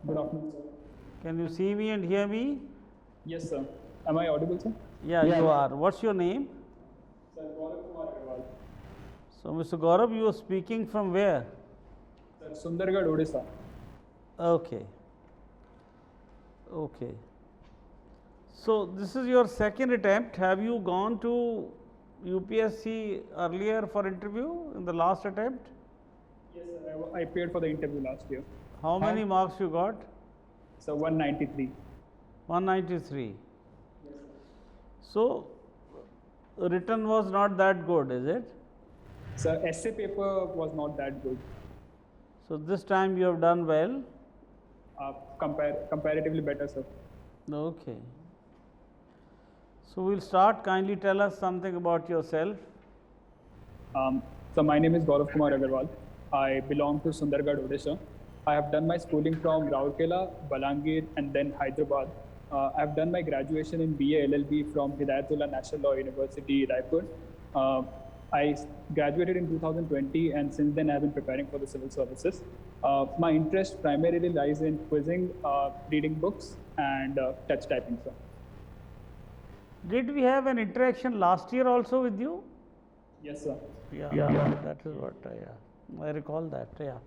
Good afternoon, sir. Can you see me and hear me? Yes, sir. Am I audible, sir? Yeah, you are. What's your name? Sir, GOURAB Kumar Agarwal. So, Mr. Gaurav, you are speaking from where? Sir, Sundargarh, Odisha. Okay. Okay. So, this is your second attempt. Have you gone to UPSC earlier for interview in the last attempt? Yes, sir. I appeared for the interview last year. How many marks you got? So 193. 193. Yes, sir. So, written was not that good, is it? Sir, essay paper was not that good. So, this time you have done well. Comparatively better, sir. Okay. So, we'll start. Kindly tell us something about yourself. So my name is GOURAB Kumar Agarwal. I belong to Sundargarh, Odisha. I have done my schooling from Rourkela, Balangir, and then Hyderabad. I have done my graduation in BA LLB from Hidayatullah National Law University, Raipur. I graduated in 2020, and since then I have been preparing for the civil services. My interest primarily lies in quizzing, reading books, and touch typing, sir. Did we have an interaction last year also with you? Yes, sir. Yeah. That is what I recall that. Yeah.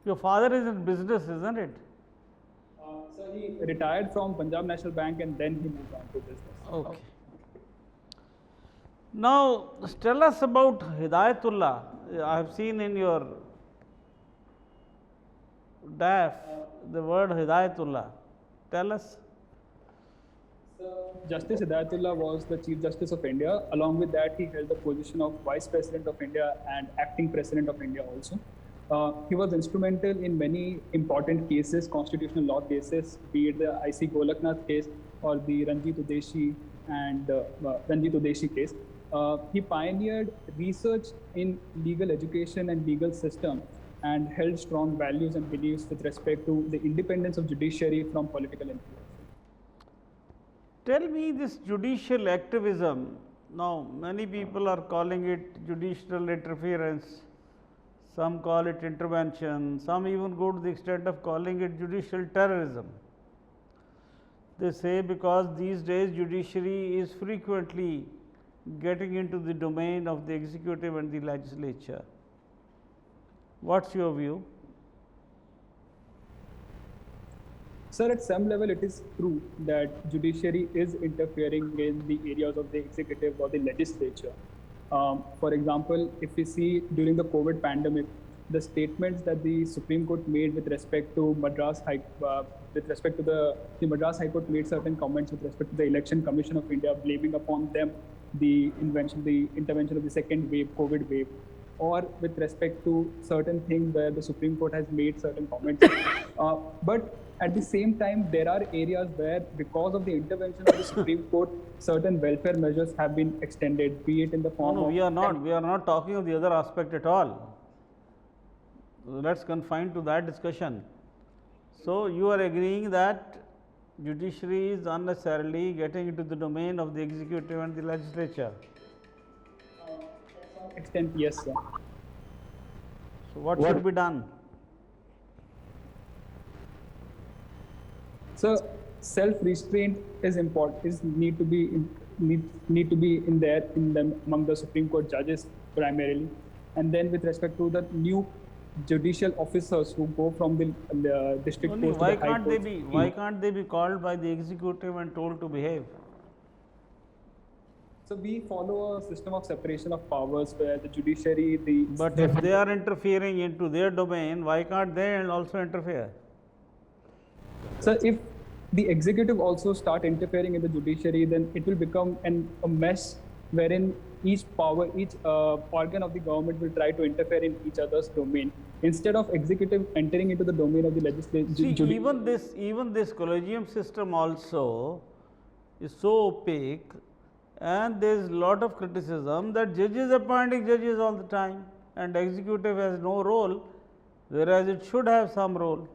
Your father is in business, isn't it? So he retired from Punjab National Bank and then he moved on to business. Okay. Now, tell us about Hidayatullah. I have seen in your DAF the word Hidayatullah. Tell us. Justice Hidayatullah was the Chief Justice of India. Along with that, he held the position of Vice President of India and Acting President of India also. He was instrumental in many important cases, constitutional law cases, be it the IC Golaknath case or the Ranjit Udeshi case. He pioneered research in legal education and legal system and held strong values and beliefs with respect to the independence of judiciary from political influence. Tell me this judicial activism. Now, many people are calling it judicial interference. Some call it intervention. Some even go to the extent of calling it judicial terrorism. They say because these days judiciary is frequently getting into the domain of the executive and the legislature. What's your view? Sir, at some level it is true that judiciary is interfering in the areas of the executive or the legislature. For example, if we see during the COVID pandemic, the statements that the Supreme Court made with respect to Madras High, the Madras High Court made certain comments with respect to the Election Commission of India, blaming upon them the intervention of the second wave, COVID wave, or with respect to certain things where the Supreme Court has made certain comments. But at the same time, there are areas where, because of the intervention of the Supreme Court, certain welfare measures have been extended, be it in the form of... We are not talking of the other aspect at all. Let's confine to that discussion. So, you are agreeing that judiciary is unnecessarily getting into the domain of the executive and the legislature? To some extent, yes, sir. So, what should be done? So self-restraint is important. Need to be in there among the Supreme Court judges primarily, and then with respect to the new judicial officers who go from the district courts to the high courts. Why can't they be called by the executive and told to behave? So we follow a system of separation of powers where the judiciary, But if they are interfering into their domain, why can't they also interfere? So if the executive also start interfering in the judiciary, then it will become a mess wherein each organ of the government will try to interfere in each other's domain instead of executive entering into the domain of the legislature. Even this collegium system also is so opaque, and there is a lot of criticism that judges appointing judges all the time and executive has no role, whereas it should have some role.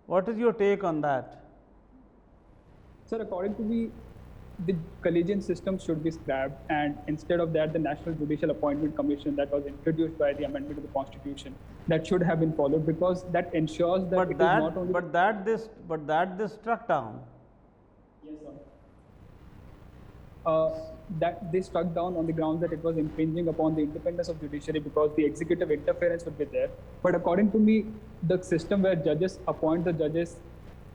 What is your take on that? Sir, according to me, the collegiate system should be scrapped, and instead of that, the National Judicial Appointment Commission that was introduced by the amendment of the Constitution, that should have been followed, because that ensures that But it is not only. but that they struck down. Yes, sir. That they struck down on the grounds that it was impinging upon the independence of judiciary, because the executive interference would be there. But according to me, the system where judges appoint the judges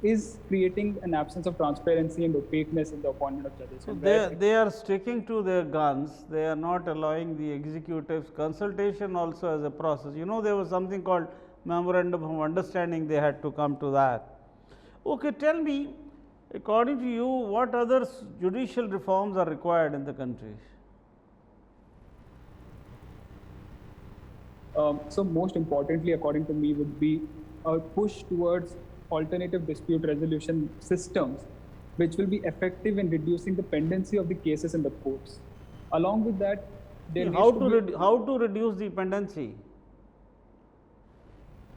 is creating an absence of transparency and opaqueness in the appointment of judges. So they are sticking to their guns. They are not allowing the executives consultation also as a process. You know, there was something called memorandum of understanding. They had to come to that. Okay, tell me, according to you, what other judicial reforms are required in the country? So most importantly, according to me, would be a push towards alternative dispute resolution systems, which will be effective in reducing the pendency of the cases in the courts. Along with that, there how to reduce the pendency?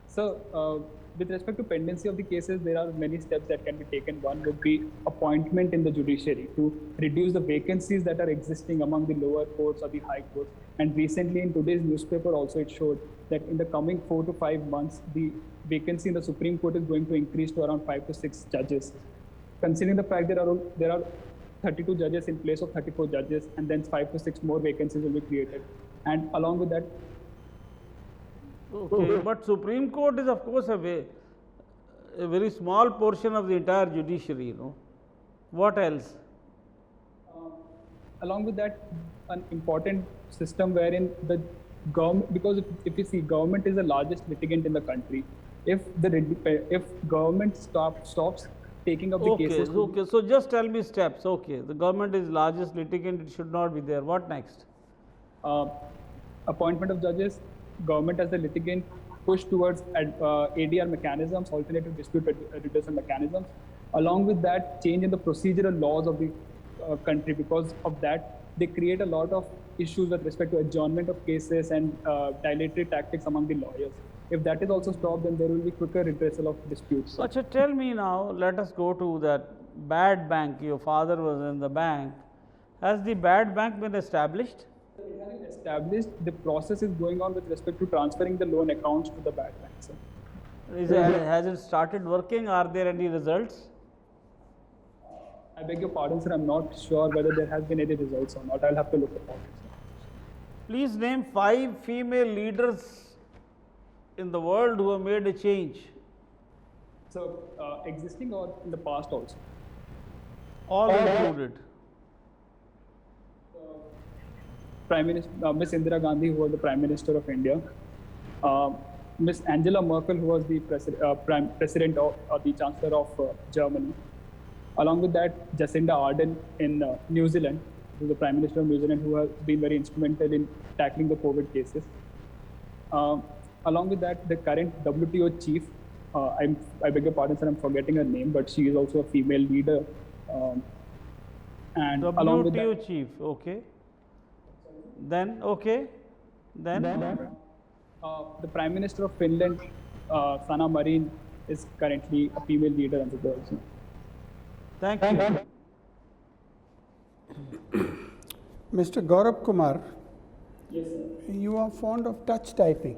So, with respect to pendency of the cases, there are many steps that can be taken. One would be appointment in the judiciary to reduce the vacancies that are existing among the lower courts or the high courts. And recently in today's newspaper also it showed that in the coming 4 to 5 months, the vacancy in the Supreme Court is going to increase to around 5 to 6 judges. Considering the fact there are 32 judges in place of 34 judges, and then 5 to 6 more vacancies will be created. And along with that, okay, but Supreme Court is of course a very small portion of the entire judiciary, you know. What else? Along with that, an important system wherein the government, because if you see, government is the largest litigant in the country. If government stops taking up the cases. Okay, so just tell me steps. Okay, the government is largest litigant, it should not be there. What next? Appointment of judges, government as the litigant, push towards ADR mechanisms, alternative dispute resolution mechanisms. Along with that, change in the procedural laws of the country. Because of that, they create a lot of issues with respect to adjournment of cases and dilatory tactics among the lawyers. If that is also stopped, then there will be quicker redressal of disputes. Achha, tell me now, let us go to that bad bank. Your father was in the bank. Has the bad bank been established? It has been established. The process is going on with respect to transferring the loan accounts to the bad banks. Has it started working? Are there any results? I beg your pardon, sir. I'm not sure whether there has been any results or not. I'll have to look upon it, sir. Please name 5 female leaders in the world who have made a change. So, existing or in the past also? All included. Prime Minister Miss Indira Gandhi, who was the Prime Minister of India, Miss Angela Merkel, who was the President or the Chancellor of Germany. Along with that, Jacinda Ardern in New Zealand, who is the Prime Minister of New Zealand, who has been very instrumental in tackling the COVID cases. Along with that, the current WTO chief, I beg your pardon, sir, I'm forgetting her name, but she is also a female leader. And WTO along with that, chief, okay. Then, okay. Then? The Prime Minister of Finland, Sanna Marin, is currently a female leader as well. Thank you. Mr. Gaurab Kumar, Yes, sir. you are fond of touch typing.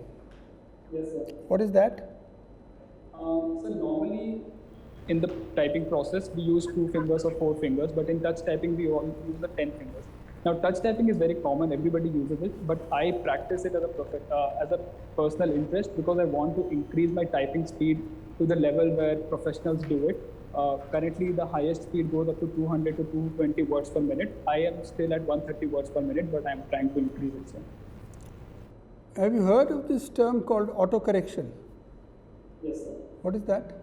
Yes, sir. What is that? So normally in the typing process, we use 2 fingers or 4 fingers, but in touch typing, we all use the 10 fingers. Now, touch typing is very common, everybody uses it, but I practice it as a personal interest, because I want to increase my typing speed to the level where professionals do it. Currently, the highest speed goes up to 200 to 220 words per minute. I am still at 130 words per minute, but I am trying to increase it, sir. Have you heard of this term called autocorrection? Yes, sir. What is that?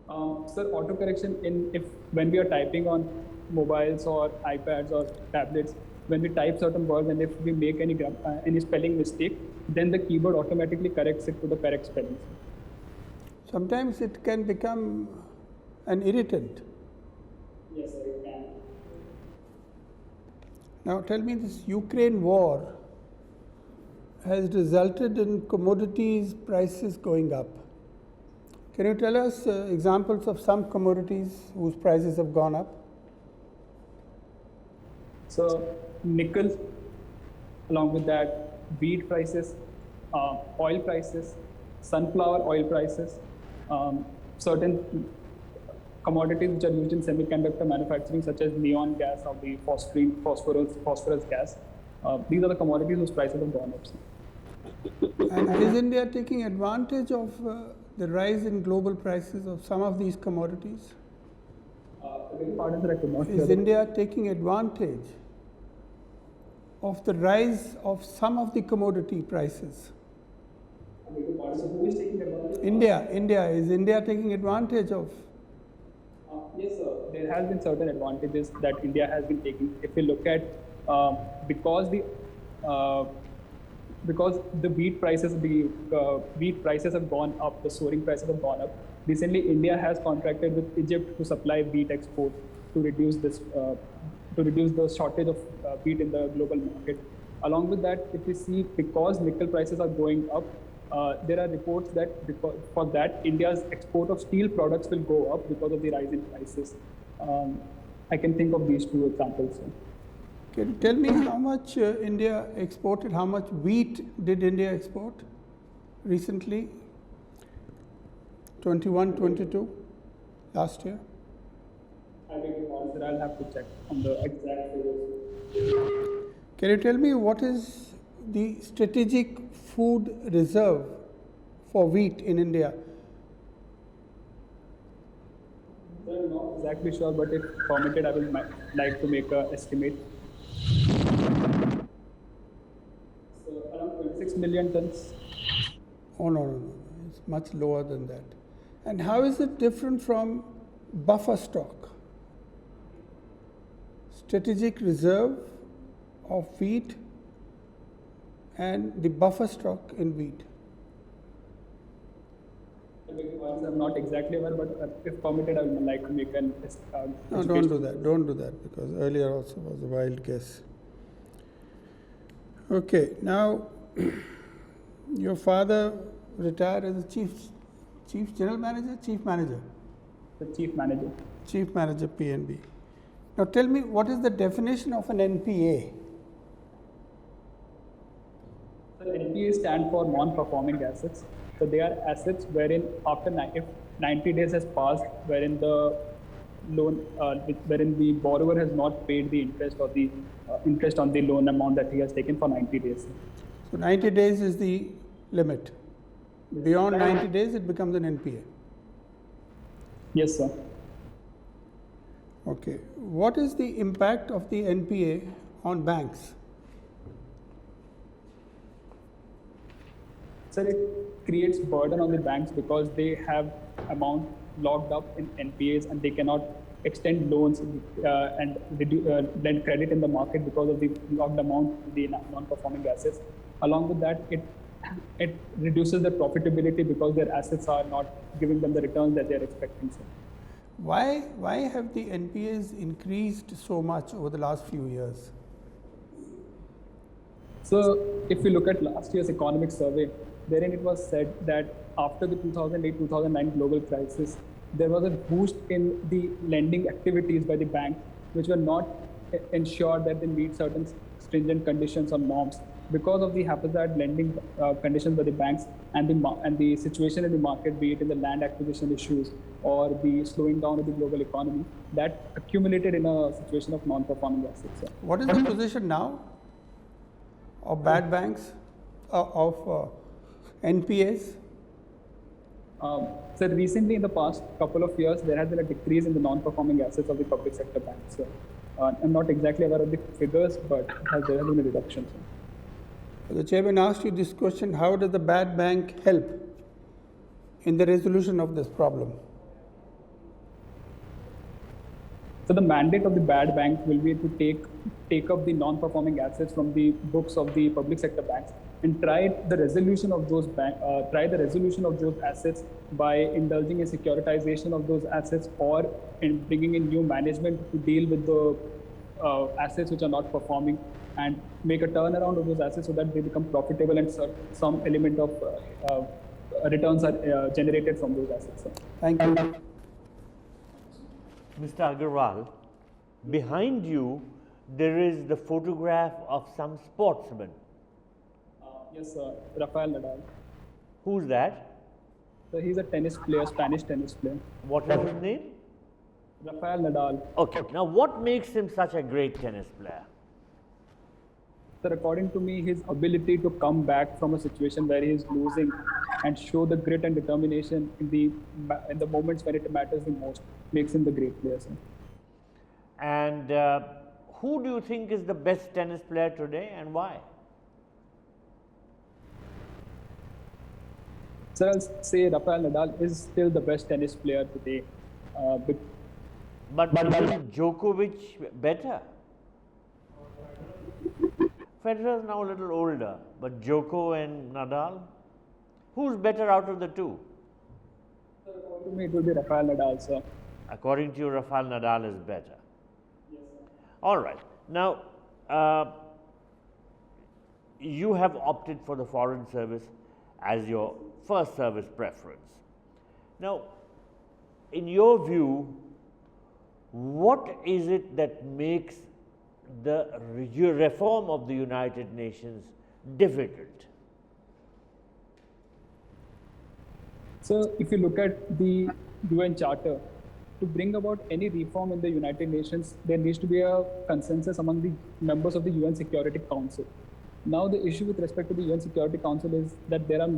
Sir, autocorrection when we are typing on mobiles or iPads or tablets, when we type certain words and if we make any spelling mistake, then the keyboard automatically corrects it to the correct spelling. Sometimes it can become an irritant. Yes, sir, it can. Now tell me, this Ukraine war has resulted in commodities prices going up. Can you tell us examples of some commodities whose prices have gone up? So nickel, along with that, wheat prices, oil prices, sunflower oil prices, certain commodities which are used in semiconductor manufacturing, such as neon gas or the phosphorus gas. These are the commodities whose prices have gone up. And is India taking advantage of the rise in global prices of some of these commodities? Pardon, sir, I could not hear Is that. India taking advantage of the rise of some of the commodity prices? Who is taking advantage? India. Is India taking advantage of? Yes, sir. There has been certain advantages that India has been taking. If we look at because the wheat prices have gone up, the soaring prices have gone up. Recently, India has contracted with Egypt to supply wheat export to reduce the shortage of wheat in the global market. Along with that, if we see, because nickel prices are going up, there are reports that for that India's export of steel products will go up because of the rise in prices. I can think of these two examples. Can you tell me how much India exported? How much wheat did India export recently? 21, 22 last year? I beg your pardon, sir, I'll have to check on the exact figures. Can you tell me what is the strategic food reserve for wheat in India? I'm not exactly sure, but if permitted, I will like to make an estimate. So around 26 million tons. Oh, no. It's much lower than that. And how is it different from buffer stock? Strategic reserve of wheat and the buffer stock in wheat. I'm not exactly aware, but if permitted, I would like to make an No, don't do that. Don't do that, because earlier also was a wild guess. Okay, now your father retired as a chief general manager, chief manager, The chief manager. chief manager PNB. Now tell me, what is the definition of an NPA? So NPA stand for non-performing assets. So they are assets wherein if 90 days has passed, wherein the loan, wherein the borrower has not paid the interest or the interest on the loan amount that he has taken for 90 days. So 90 days is the limit. Beyond 90 days, it becomes an NPA. Yes, sir. Okay. What is the impact of the NPA on banks? Sir, it creates burden on the banks because they have amount locked up in NPAs and they cannot extend loans and lend credit in the market because of the locked amount, the non-performing assets. Along with that, it reduces their profitability because their assets are not giving them the returns that they are expecting. Sir. Why have the NPAs increased so much over the last few years? So if we look at last year's economic survey, therein it was said that after the 2008-2009 global crisis, there was a boost in the lending activities by the bank, which were not ensured that they meet certain stringent conditions or norms. Because of the haphazard lending conditions by the banks and the situation in the market, be it in the land acquisition issues or the slowing down of the global economy, that accumulated in a situation of non-performing assets. Sir. What is the position now of bad banks, of NPAs? So recently, in the past couple of years, there has been a decrease in the non-performing assets of the public sector banks. So, I'm not exactly aware of the figures, but there has been a reduction. So. The chairman asked you this question: how does the bad bank help in the resolution of this problem? So the mandate of the bad bank will be to take up the non-performing assets from the books of the public sector banks and try the resolution of those assets by indulging in securitization of those assets or in bringing in new management to deal with the assets which are not performing and make a turnaround of those assets so that they become profitable and some element of returns are generated from those assets. Thank you. Mr. Agarwal, behind you there is the photograph of some sportsman. Yes, sir. Rafael Nadal. Who's that? So he's a tennis player, Spanish tennis player. What is his name? Rafael Nadal. Okay. Now, what makes him such a great tennis player? Sir, according to me, his ability to come back from a situation where he is losing and show the grit and determination in the moments when it matters the most makes him the great player, sir. And who do you think is the best tennis player today and why? Sir, I'll say Rafael Nadal is still the best tennis player today. But isn't Djokovic better? Federer is now a little older, but Djoko and Nadal, who's better out of the two? According to me, it will be Rafael Nadal, sir. According to you, Rafael Nadal is better. Yes, sir. All right. Now, you have opted for the foreign service as your first service preference. Now, in your view, what is it that makes the reform of the United Nations difficult? So, if you look at the UN Charter, to bring about any reform in the United Nations, there needs to be a consensus among the members of the UN Security Council. Now, the issue with respect to the UN Security Council is that there are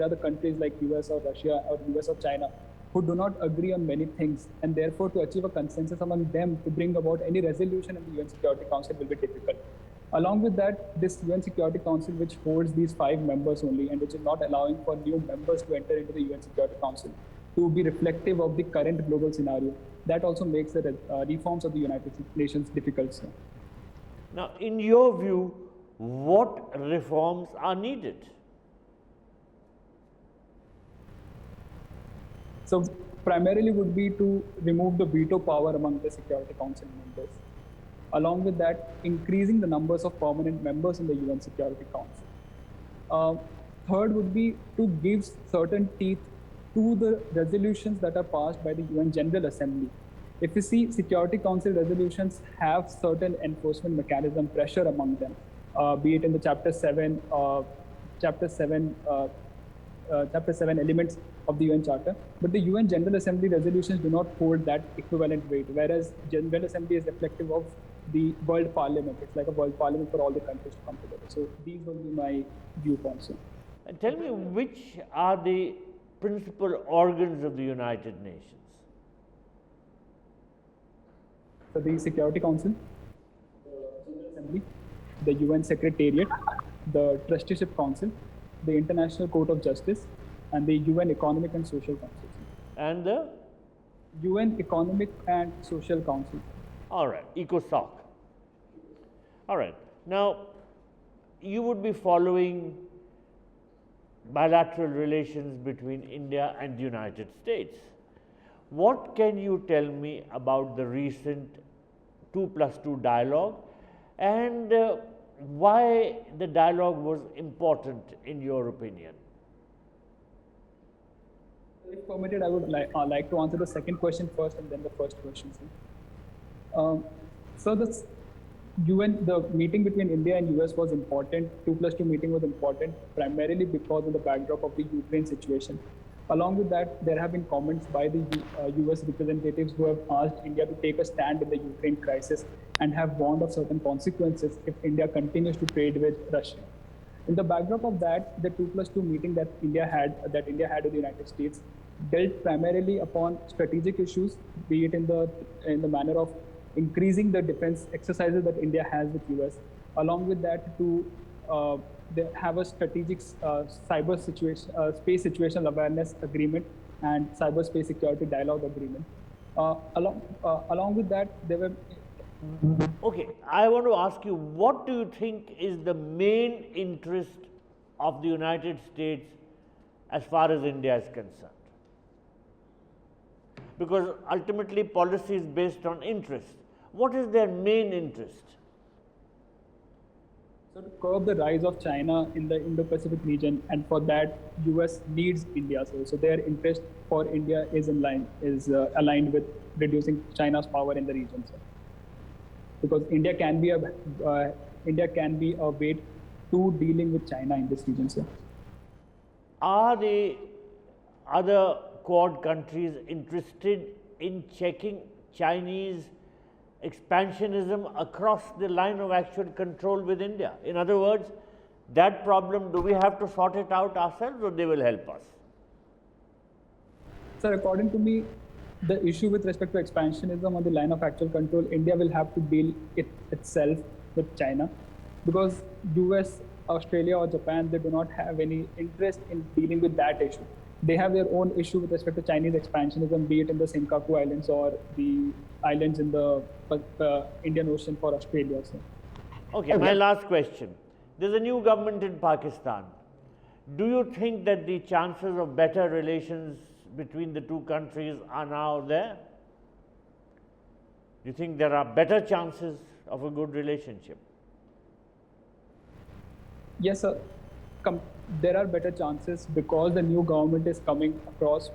the countries like US or Russia or US or China who do not agree on many things, and therefore to achieve a consensus among them to bring about any resolution in the UN Security Council will be difficult. Along with that, this UN Security Council, which holds these 5 members only and which is not allowing for new members to enter into the UN Security Council to be reflective of the current global scenario, that also makes the reforms of the United Nations difficult, sir. Now, in your view, what reforms are needed? So primarily would be to remove the veto power among the Security Council members. Along with that, increasing the numbers of permanent members in the UN Security Council. Third would be to give certain teeth to the resolutions that are passed by the UN General Assembly. If you see, Security Council resolutions have certain enforcement mechanism pressure among them, be it in the Chapter 7 elements of the UN Charter, but the UN General Assembly resolutions do not hold that equivalent weight, whereas General Assembly is reflective of the World Parliament. It's like a World Parliament for all the countries to come together. So these will be my viewpoints. And tell me, which are the principal organs of the United Nations? So the Security Council, the General Assembly, the UN Secretariat, the Trusteeship Council, the International Court of Justice, and the UN Economic and Social Council. And the UN Economic and Social Council. All right, ECOSOC. All right. Now, you would be following bilateral relations between India and the United States. What can you tell me about the recent 2+2 dialogue and why the dialogue was important in your opinion? If permitted, I would like to answer the second question first and then the first question. So the meeting between India and US was important. 2+2 meeting was important primarily because of the backdrop of the Ukraine situation. Along with that, there have been comments by the US representatives who have asked India to take a stand in the Ukraine crisis and have warned of certain consequences if India continues to trade with Russia. In the backdrop of that, the 2+2 meeting that India had with the United States dealt primarily upon strategic issues, be it in the manner of increasing the defense exercises that India has with US. Along with that, to have a strategic space situational awareness agreement and cyberspace security dialogue agreement. Along with that, there were. Okay, I want to ask you, what do you think is the main interest of the United States as far as India is concerned? Because ultimately policy is based on interest. What is their main interest? So to curb the rise of China in the Indo-Pacific region, and for that, US needs India. So their interest for India is aligned with reducing China's power in the region. So. because India can be a weight to dealing with China in this region, sir. Are the other Quad countries interested in checking Chinese expansionism across the line of actual control with India? In other words, that problem, do we have to sort it out ourselves or they will help us? Sir, according to me, the issue with respect to expansionism on the line of actual control, India will have to deal itself with China, because US, Australia or Japan, they do not have any interest in dealing with that issue. They have their own issue with respect to Chinese expansionism, be it in the Senkaku Islands or the islands in the Indian Ocean for Australia. So. Okay, my last question. There's a new government in Pakistan. Do you think that the chances of better relations between the two countries are now there? Do you think there are better chances of a good relationship? Yes, sir. There are better chances because the new government is coming across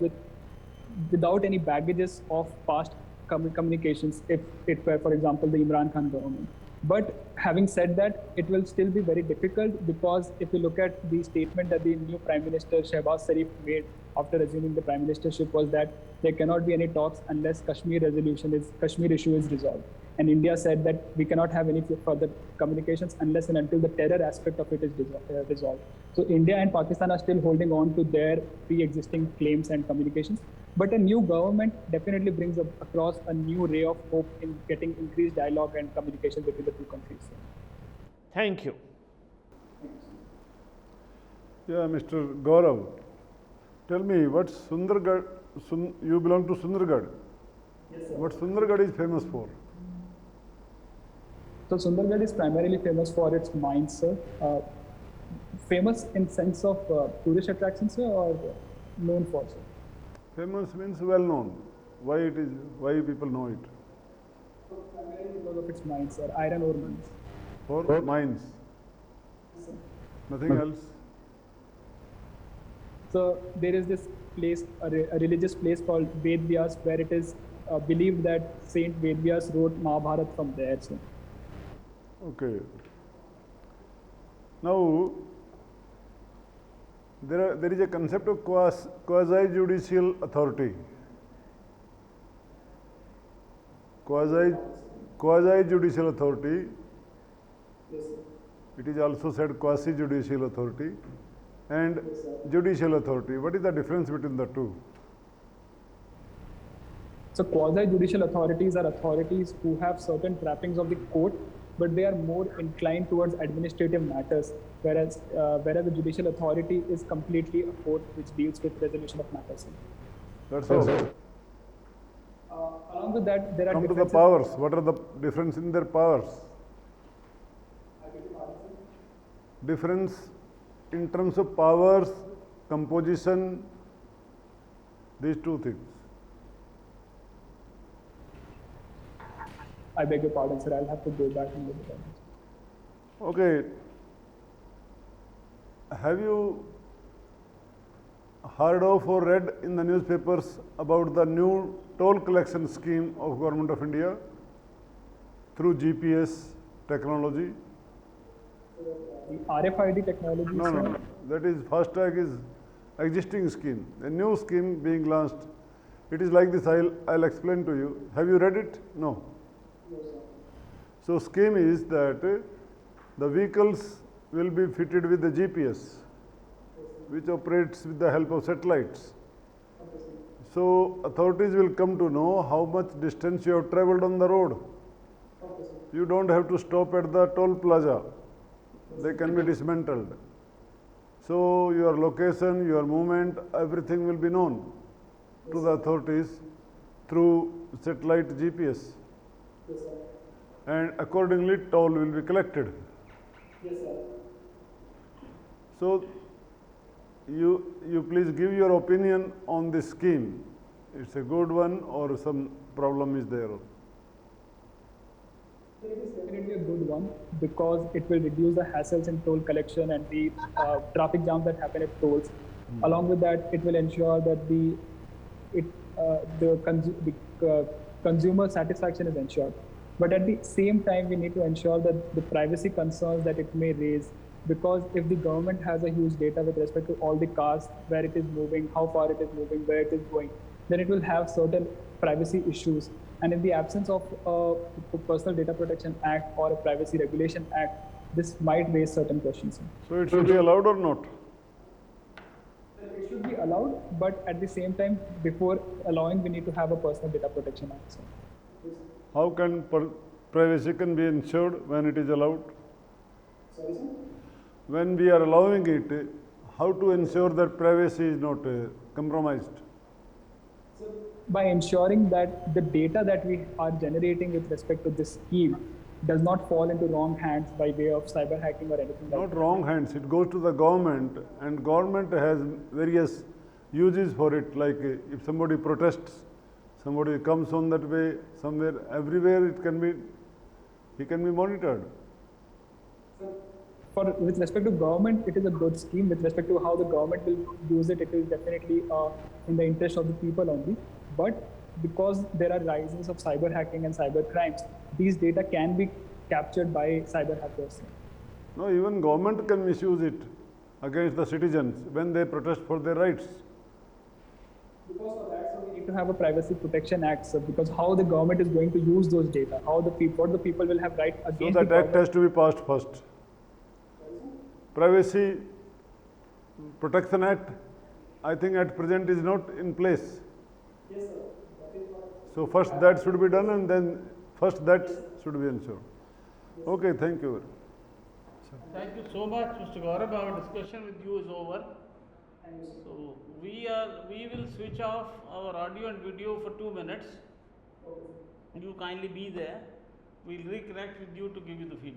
without any baggages of past communications, if it were, for example, the Imran Khan government. But having said that, it will still be very difficult, because if you look at the statement that the new Prime Minister Shehbaz Sharif made after assuming the Prime Ministership, was that there cannot be any talks unless Kashmir issue is resolved. And India said that we cannot have any further communications unless and until the terror aspect of it is resolved. So India and Pakistan are still holding on to their pre-existing claims and communications. But a new government definitely brings across a new ray of hope in getting increased dialogue and communication between the two countries. Thank you. Yeah, Mr. Gaurav, tell me, what's Sundargarh? You belong to Sundargarh. Yes, sir. What Sundargarh is famous for? So Sundargarh is primarily famous for its mines, sir. Famous in sense of tourist attractions, sir, or known for, sir? Famous means well known. Why people know it? So primarily because of its mines, sir, iron ore mines. For mines. Yes, sir. Nothing else. So there is this place, a religious place called Ved Vyas, where it is believed that Saint Ved Vyas wrote Mahabharat from there, sir. Okay. Now, there is a concept of quasi-judicial authority. Quasi-judicial authority. Yes, sir. It is also said quasi-judicial authority and Yes, sir. judicial authority. What is the difference between the two? So quasi-judicial authorities are authorities who have certain trappings of the court, but they are more inclined towards administrative matters, whereas the judicial authority is completely a court which deals with resolution of matters. That's all. Along with that, there are Come to the differences. powers. What are the difference in their powers? Difference in terms of powers, composition, these two things. I beg your pardon, sir. I'll have to go back and look at that. Okay. Have you heard of or read in the newspapers about the new toll collection scheme of Government of India through GPS technology? The RFID technology, No, sir. no, that is FASTag is existing scheme. A new scheme being launched. It is like this. I'll explain to you. Have you read it? No. So scheme is that the vehicles will be fitted with the GPS, which operates with the help of satellites. So authorities will come to know how much distance you have traveled on the road. You don't have to stop at the toll plaza. They can be dismantled. So your location, your movement, everything will be known to the authorities through satellite GPS. Yes, sir. And accordingly toll will be collected. Yes, sir. So you please give your opinion on this scheme. It's a good one or some problem is there? It is definitely a good one because it will reduce the hassles in toll collection and the traffic jams that happen at tolls. Along with that, it will ensure that the consumer satisfaction is ensured. But at the same time, we need to ensure that the privacy concerns that it may raise, because if the government has a huge data with respect to all the cars, where it is moving, how far it is moving, where it is going, then it will have certain privacy issues. And in the absence of a Personal Data Protection Act or a Privacy Regulation Act, this might raise certain questions. So it should be allowed or not? It should be allowed, but at the same time, before allowing, we need to have a Personal Data Protection Act. How can privacy can be ensured when it is allowed? Sorry, sir? When we are allowing it, how to ensure that privacy is not compromised? By ensuring that the data that we are generating with respect to this scheme does not fall into wrong hands by way of cyber hacking or anything like Not that. wrong hands, it goes to the government, and government has various uses for it, like if somebody protests, somebody comes on that way, somewhere, everywhere it can be, he can be monitored. With respect to government, it is a good scheme. With respect to how the government will use it, it is definitely in the interest of the people only. But because there are rises of cyber hacking and cyber crimes, these data can be captured by cyber hackers. No, even government can misuse it against the citizens when they protest for their rights. Because of that, so we need to have a Privacy Protection Act, sir, because how the government is going to use those data, what the people will have right So against that the act has to be passed first. Privacy Protection Act, I think at present is not in place. Yes, sir. So first that should be done, and then first that should be ensured. Okay, thank you. Thank you so much, Mr. Gaurab. Our discussion with you is over. So we will switch off our audio and video for 2 minutes. You kindly be there. We'll reconnect with you to give you the feedback.